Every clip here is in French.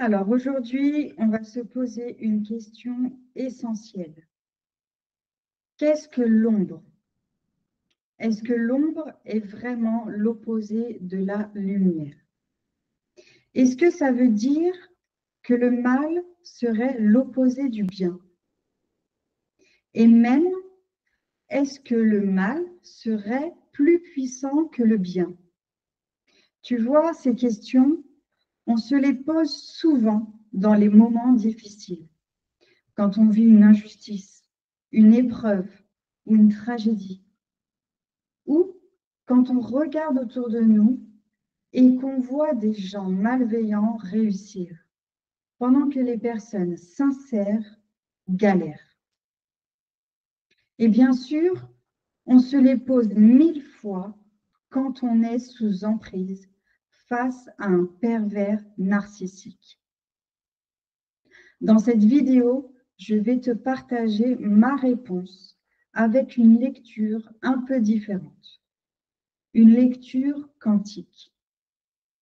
Alors aujourd'hui, on va se poser une question essentielle. Qu'est-ce que l'ombre? Est-ce que l'ombre est vraiment l'opposé de la lumière? Est-ce que ça veut dire que le mal serait l'opposé du bien? Et même, est-ce que le mal serait plus puissant que le bien? Tu vois, ces questions, on se les pose souvent dans les moments difficiles. Quand on vit une injustice, une épreuve ou une tragédie, ou quand on regarde autour de nous et qu'on voit des gens malveillants réussir, pendant que les personnes sincères galèrent. Et bien sûr, on se les pose 1000 fois quand on est sous emprise face à un pervers narcissique. Dans cette vidéo, je vais te partager ma réponse avec une lecture un peu différente, une lecture quantique.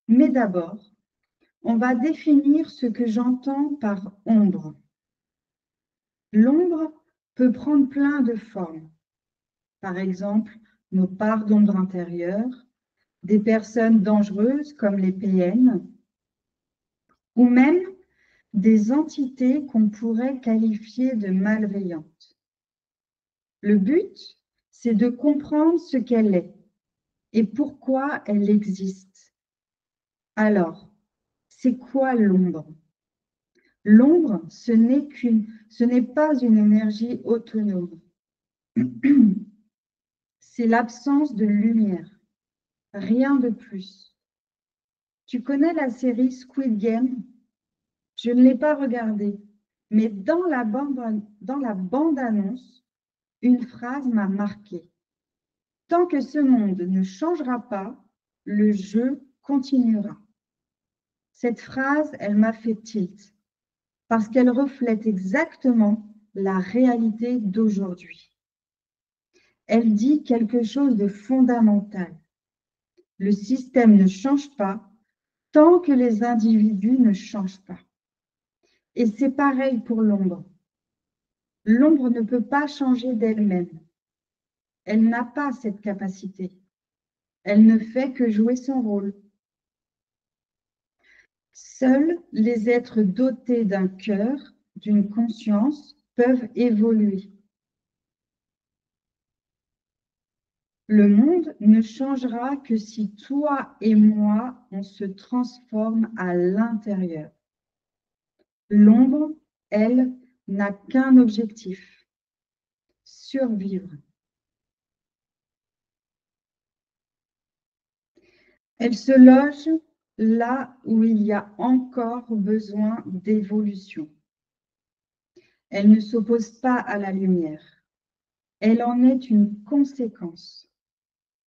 Mais d'abord, on va définir ce que j'entends par ombre. L'ombre peut prendre plein de formes. Par exemple, nos parts d'ombre intérieure, des personnes dangereuses comme les PN, ou même des entités qu'on pourrait qualifier de malveillantes. Le but, c'est de comprendre ce qu'elle est et pourquoi elle existe. Alors, c'est quoi l'ombre? L'ombre, ce n'est pas une énergie autonome. C'est l'absence de lumière, rien de plus. Tu connais la série Squid Game? Je ne l'ai pas regardée, mais dans la bande-annonce, une phrase m'a marquée. Tant que ce monde ne changera pas, le jeu continuera. Cette phrase, elle m'a fait tilt, parce qu'elle reflète exactement la réalité d'aujourd'hui. Elle dit quelque chose de fondamental. Le système ne change pas tant que les individus ne changent pas. Et c'est pareil pour l'ombre. L'ombre ne peut pas changer d'elle-même. Elle n'a pas cette capacité. Elle ne fait que jouer son rôle. Seuls les êtres dotés d'un cœur, d'une conscience, peuvent évoluer. Le monde ne changera que si toi et moi, on se transforme à l'intérieur. L'ombre, elle, n'a qu'un objectif, survivre. Elle se loge là où il y a encore besoin d'évolution. Elle ne s'oppose pas à la lumière. Elle en est une conséquence,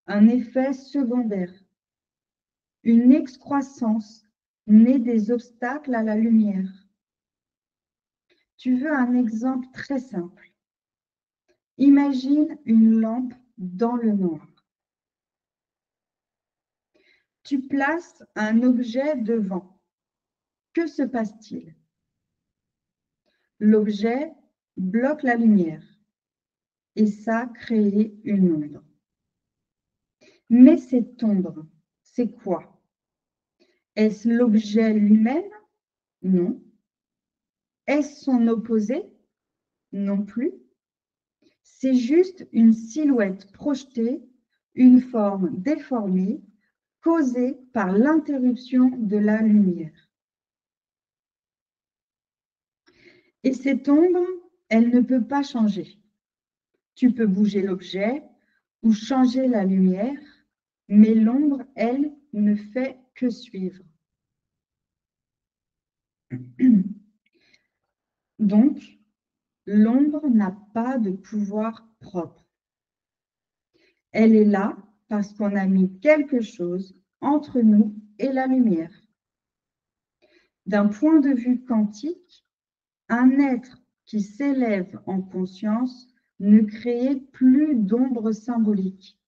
un effet secondaire, une excroissance née des obstacles à la lumière. Tu veux un exemple très simple. Imagine une lampe dans le noir. Tu places un objet devant. Que se passe-t-il? L'objet bloque la lumière et ça crée une ombre. Mais cette ombre, c'est quoi? Est-ce l'objet lui-même? Non. Est-ce son opposé? Non plus. C'est juste une silhouette projetée, une forme déformée, causée par l'interruption de la lumière. Et cette ombre, elle ne peut pas changer. Tu peux bouger l'objet ou changer la lumière, mais l'ombre, elle, ne fait que suivre. Donc, l'ombre n'a pas de pouvoir propre. Elle est là parce qu'on a mis quelque chose entre nous et la lumière. D'un point de vue quantique, un être qui s'élève en conscience ne crée plus d'ombre symbolique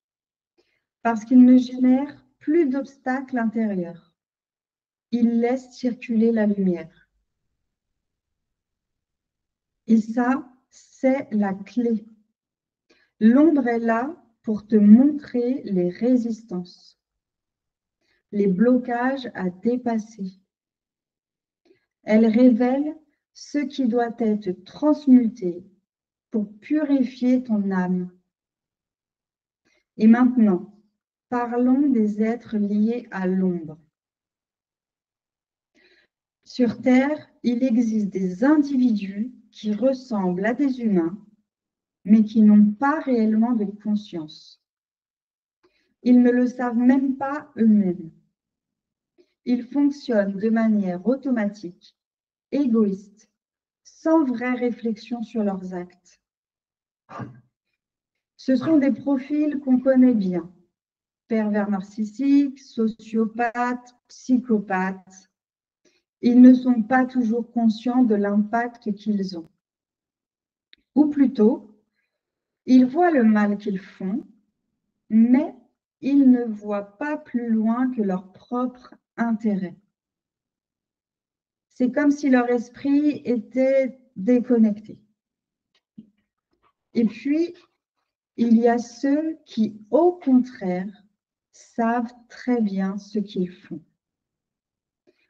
parce qu'il ne génère plus d'obstacles intérieurs. il laisse circuler la lumière. Et ça, c'est la clé. L'ombre est là pour te montrer les résistances, les blocages à dépasser. Elle révèle ce qui doit être transmuté pour purifier ton âme. Et maintenant, parlons des êtres liés à l'ombre. Sur Terre, il existe des individus qui ressemblent à des humains, mais qui n'ont pas réellement de conscience. Ils ne le savent même pas eux-mêmes. Ils fonctionnent de manière automatique, égoïste, sans vraie réflexion sur leurs actes. Ce sont des profils qu'on connaît bien. Pervers narcissiques, sociopathes, psychopathes. Ils ne sont pas toujours conscients de l'impact qu'ils ont. Ou plutôt, ils voient le mal qu'ils font, mais ils ne voient pas plus loin que leur propre intérêt. C'est comme si leur esprit était déconnecté. Et puis, il y a ceux qui, au contraire, savent très bien ce qu'ils font.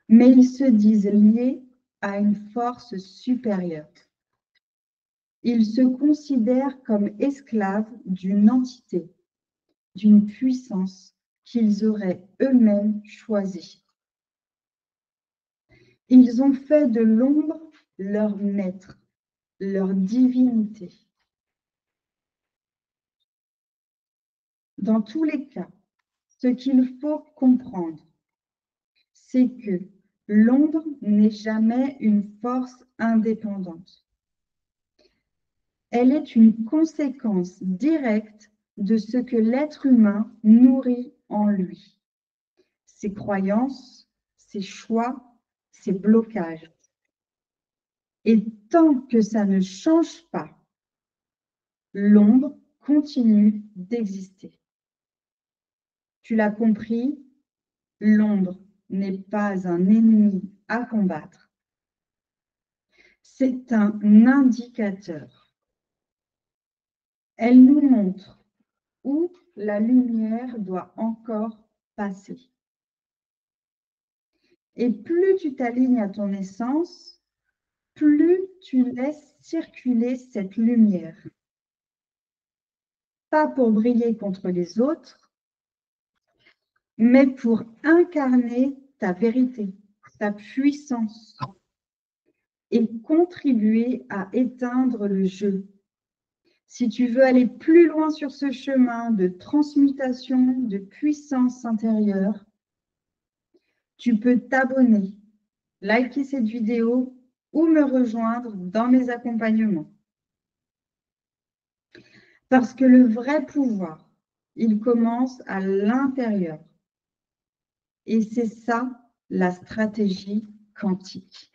Mais ils se disent liés à une force supérieure. Ils se considèrent comme esclaves d'une entité, d'une puissance qu'ils auraient eux-mêmes choisie. Ils ont fait de l'ombre leur maître, leur divinité. Dans tous les cas, ce qu'il faut comprendre, c'est que l'ombre n'est jamais une force indépendante. Elle est une conséquence directe de ce que l'être humain nourrit en lui. Ses croyances, ses choix, ses blocages. Et tant que ça ne change pas, l'ombre continue d'exister. Tu l'as compris, l'ombre n'est pas un ennemi à combattre. C'est un indicateur. Elle nous montre où la lumière doit encore passer. Et plus tu t'alignes à ton essence, plus tu laisses circuler cette lumière. Pas pour briller contre les autres, mais pour incarner ta vérité, ta puissance et contribuer à éteindre le jeu. Si tu veux aller plus loin sur ce chemin de transmutation, de puissance intérieure, tu peux t'abonner, liker cette vidéo ou me rejoindre dans mes accompagnements. Parce que le vrai pouvoir, il commence à l'intérieur. Et c'est ça, la stratégie quantique.